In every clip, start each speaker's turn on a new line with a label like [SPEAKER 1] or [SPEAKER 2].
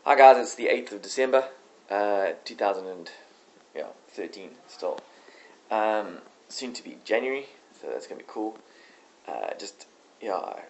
[SPEAKER 1] Hi guys, it's the 8th of December, 2013 still. Soon to be January, so that's going to be cool.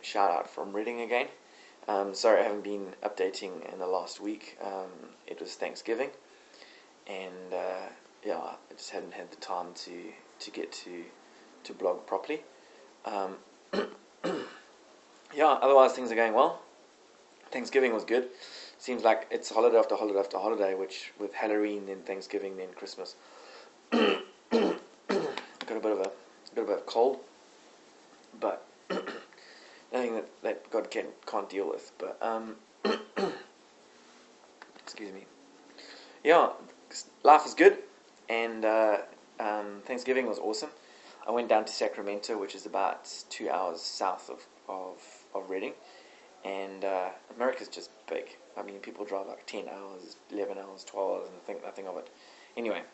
[SPEAKER 1] Shout out from Reading again. Sorry I haven't been updating in the last week. It was Thanksgiving, and I just hadn't had the time to get to blog properly. Otherwise things are going well. Thanksgiving was good. Seems like it's holiday after holiday after holiday, which with Halloween, then Thanksgiving, then Christmas. Got a bit of a cold, but nothing that God can't deal with. But excuse me. Yeah, life is good, and Thanksgiving was awesome. I went down to Sacramento, which is about 2 hours south of Reading. And America's just big. I mean, people drive like 10 hours, 11 hours, 12 hours, and think nothing of it. Anyway,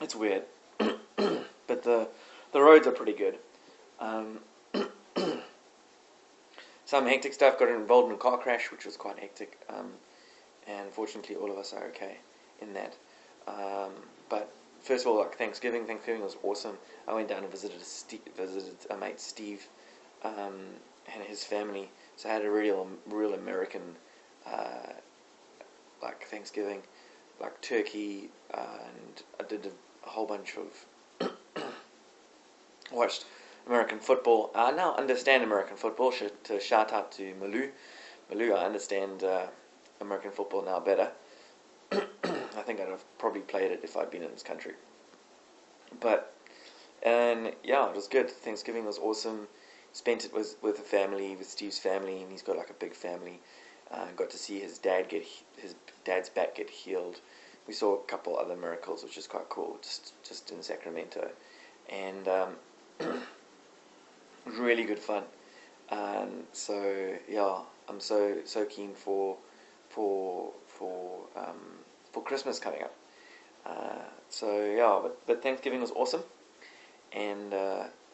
[SPEAKER 1] it's weird. But the roads are pretty good. Some hectic stuff. Got involved in a car crash, which was quite hectic. And fortunately, all of us are okay in that. But first of all, like Thanksgiving was awesome. I went down and visited a mate, Steve, and his family. So I had a real American like Thanksgiving, like turkey, and I did a whole bunch of watched American football. I now understand American football. To shout out to Malou. Malou, I understand American football now better. I think I'd have probably played it if I'd been in this country. It was good. Thanksgiving was awesome. Spent it with the family, with Steve's family, and he's got like a big family. Got to see his dad's back get healed. We saw a couple other miracles, which is quite cool, just in Sacramento, and really good fun. I'm so keen for Christmas coming up. But Thanksgiving was awesome, and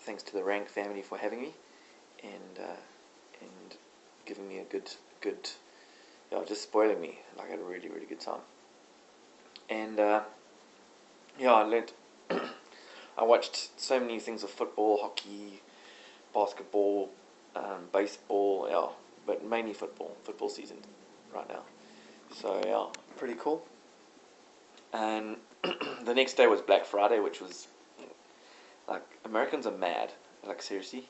[SPEAKER 1] thanks to the Rank family for having me. And giving me a good, just spoiling me. Like I had a really, really good time. And I learnt. I watched so many things of football, hockey, basketball, baseball. But mainly football. Football season right now. So pretty cool. And the next day was Black Friday, which was like Americans are mad. Like seriously.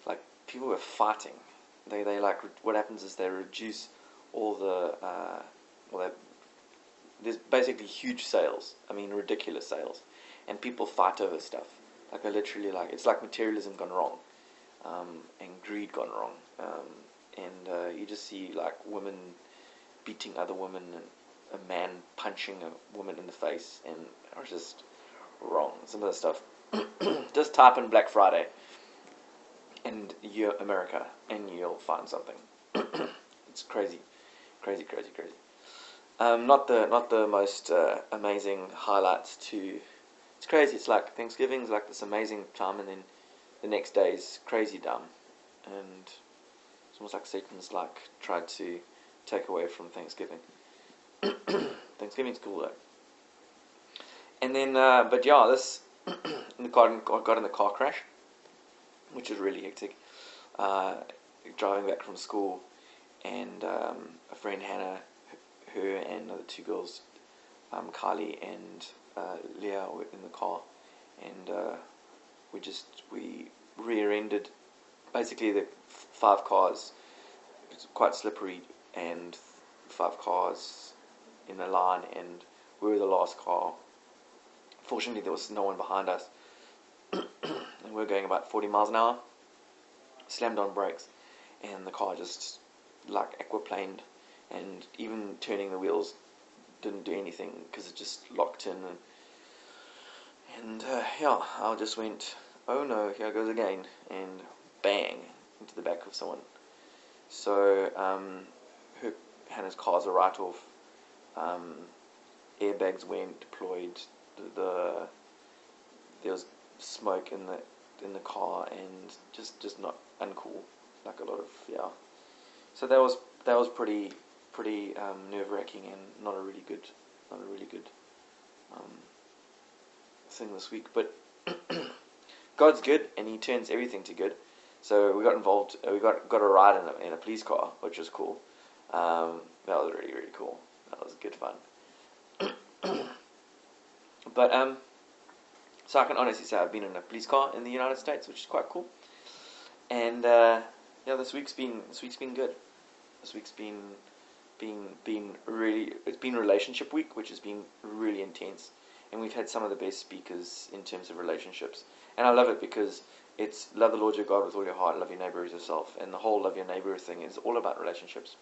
[SPEAKER 1] Like people were fighting. They like what happens is they reduce all there's basically huge sales. I mean ridiculous sales, and people fight over stuff. Like literally it's like materialism gone wrong, and greed gone wrong, and you just see like women beating other women and a man punching a woman in the face, and are just wrong. Some of the stuff. Just type in Black Friday and America, and you'll find something. It's crazy. Not the most amazing highlights to. It's crazy. It's like Thanksgiving's like this amazing time, and then the next day's crazy dumb, and it's almost like Satan's like tried to take away from Thanksgiving. Thanksgiving's cool though. And then, this got in the car crash, which was really hectic. Driving back from school, and a friend Hannah, her and the two girls, Kylie and Leah, were in the car, and we rear-ended basically the 5 cars. It's quite slippery, and 5 cars in a line, and we were the last car. Fortunately, there was no one behind us. And we were going about 40 miles an hour, slammed on brakes, and the car just like aquaplaned, and even turning the wheels didn't do anything because it just locked in, and I just went, oh no, here goes again, and bang into the back of someone. So Hannah's cars are right off. Airbags weren't deployed. There was smoke in the car, and just not uncool, like a lot of. So that was pretty pretty nerve-wracking and not a really good um, thing this week. But God's good, and He turns everything to good. So we got involved. We got a ride in a police car, which was cool. That was really, really cool. That was good fun. But so I can honestly say I've been in a police car in the United States, which is quite cool. And this week's been good. This week's been really, it's been relationship week, which has been really intense. And we've had some of the best speakers in terms of relationships. And I love it because it's love the Lord your God with all your heart, love your neighbor as yourself. And the whole love your neighbor thing is all about relationships.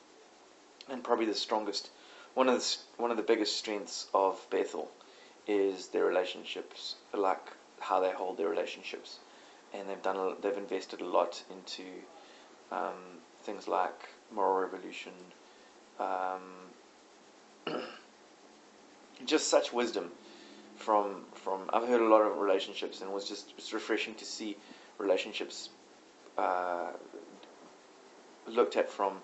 [SPEAKER 1] And probably the strongest, one of the biggest strengths of Bethel is their relationships, like how they hold their relationships. And they've invested a lot into things like moral revolution, just such wisdom from I've heard a lot of relationships, and it's refreshing to see relationships looked at from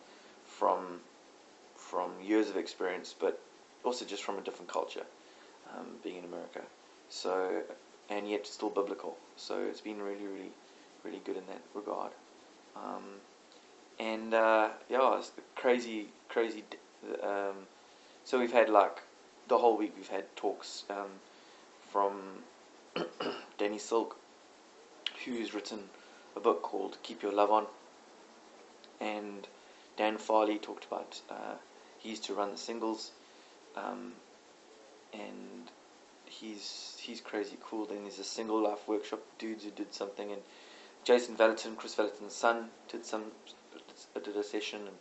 [SPEAKER 1] years of experience, but also just from a different culture, being in America. So, and yet still biblical. So it's been really, really, really good in that regard. It's crazy. So we've had like the whole week. We've had talks from Danny Silk, who's written a book called Keep Your Love On, and Dan Farley talked about he used to run the singles, and he's crazy cool. Then there's a single life workshop dudes who did something, and Jason Valentin, Chris Valentin's son, did a session, and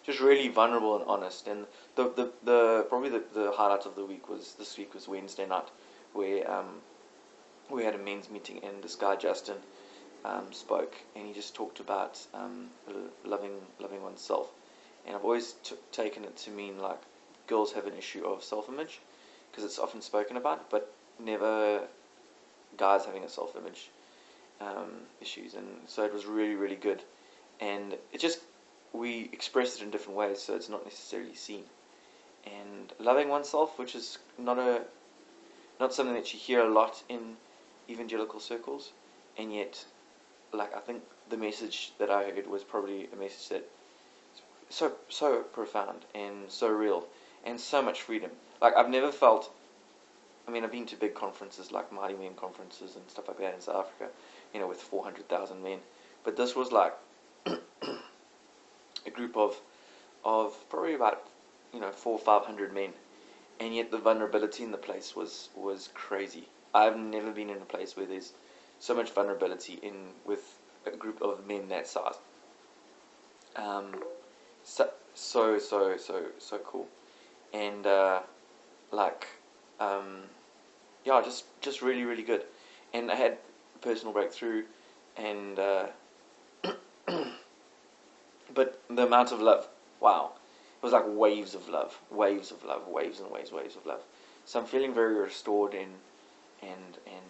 [SPEAKER 1] just really vulnerable and honest. And probably the highlight of the week was Wednesday night, where we had a men's meeting, and this guy Justin spoke, and he just talked about loving oneself. And I've always taken it to mean like girls have an issue of self-image, because it's often spoken about, but never guys having a self-image issues. And so it was really, really good. And we express it in different ways, so it's not necessarily seen. And loving oneself, which is not something that you hear a lot in evangelical circles, and yet, like, I think the message that I heard was probably a message that so profound and so real and so much freedom. Like, I've never felt. I mean, I've been to big conferences like Mighty Men conferences and stuff like that in South Africa, with 400,000 men. But this was like a group of probably about 400 or 500 men, and yet the vulnerability in the place was crazy. I've never been in a place where there's so much vulnerability with a group of men that size. So cool, and just really, really good. And I had a personal breakthrough, and but the amount of love, wow, it was like waves of love, waves and waves of love. So I'm feeling very restored and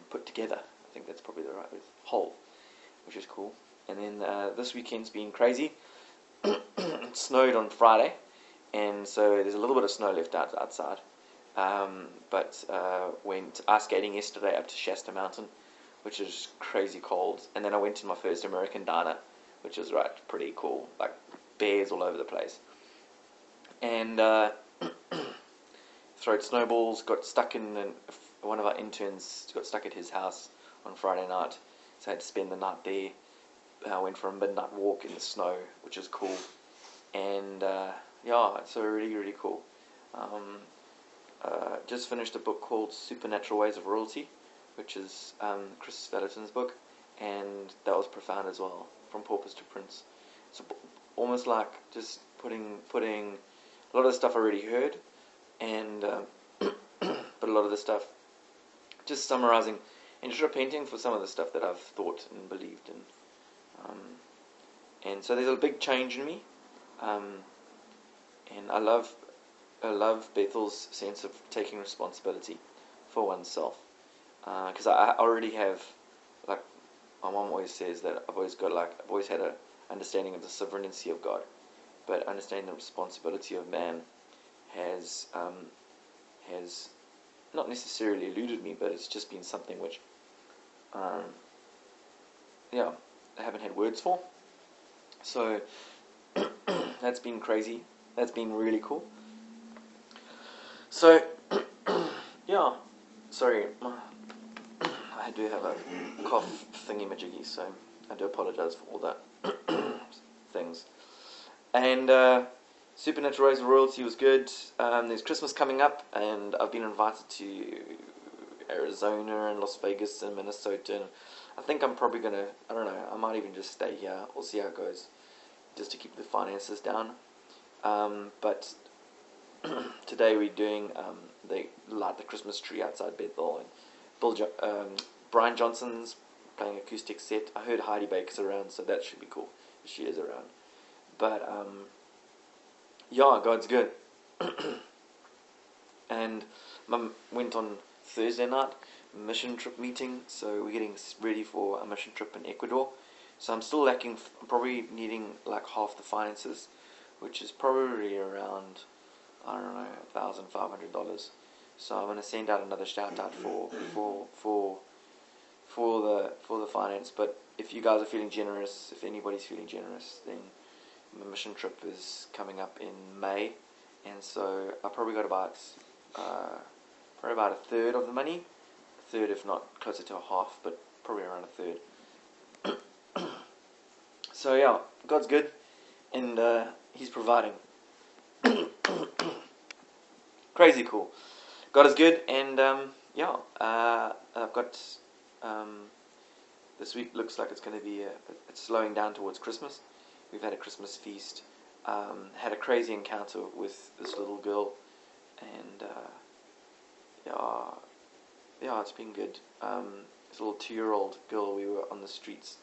[SPEAKER 1] put together. I think that's probably the right word, whole, which is cool. And then this weekend's been crazy. It snowed on Friday, and so there's a little bit of snow left outside. But went ice skating yesterday up to Shasta Mountain, which is crazy cold. And then I went to my first American diner, which was pretty cool, like bears all over the place. And throwed snowballs, got stuck one of our interns got stuck at his house on Friday night, so I had to spend the night there. I went for a midnight walk in the snow, which is cool. And it's really, really cool. Just finished a book called Supernatural Ways of Royalty, which is Chris Valentin's book, and that was profound as well, from Paupers to Prince. So almost like just putting a lot of the stuff I already heard, and but a lot of the stuff just summarizing and just repenting for some of the stuff that I've thought and believed, and so there's a big change in me, and I love Bethel's sense of taking responsibility for oneself, because I already have, like my mom always says, that I've always had an understanding of the sovereignty of God, but understanding the responsibility of man has not necessarily eluded me, but it's just been something which, um, yeah, I haven't had words for. So that's been crazy. That's been really cool. So yeah, sorry, I do have a cough thingy-majiggy, so I do apologize for all that things. And Supernatural Race of Royalty was good. There's Christmas coming up, and I've been invited to Arizona and Las Vegas and Minnesota. And I think I'm probably gonna, I don't know, I might even just stay here. We'll see how it goes, just to keep the finances down. But today we're doing, they light the Christmas tree outside Bethel, and Brian Johnson's playing acoustic set. I heard Heidi Baker's around, so that should be cool if she is around. But yeah, God's good. And Mum went on Thursday night, mission trip meeting, so we're getting ready for a mission trip in Ecuador. So I'm still lacking, probably needing like half the finances, which is probably around, I don't know, $1,500. So I'm gonna send out another shout out for the finance. But if you guys are feeling generous, if anybody's feeling generous, then my mission trip is coming up in May, and so I probably got about a third of the money, a third if not closer to a half, but probably around a third. So yeah, God's good, and He's providing. Crazy cool. God is good, and yeah, I've got this week looks like it's going to be it's slowing down towards Christmas. We've had a Christmas feast, had a crazy encounter with this little girl, and yeah, it's been good. This little 2-year-old girl, we were on the streets,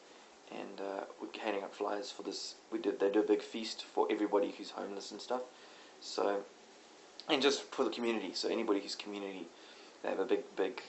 [SPEAKER 1] and we're handing out flyers for this. They do a big feast for everybody who's homeless and stuff. So, and just for the community. So anybody who's community, they have a big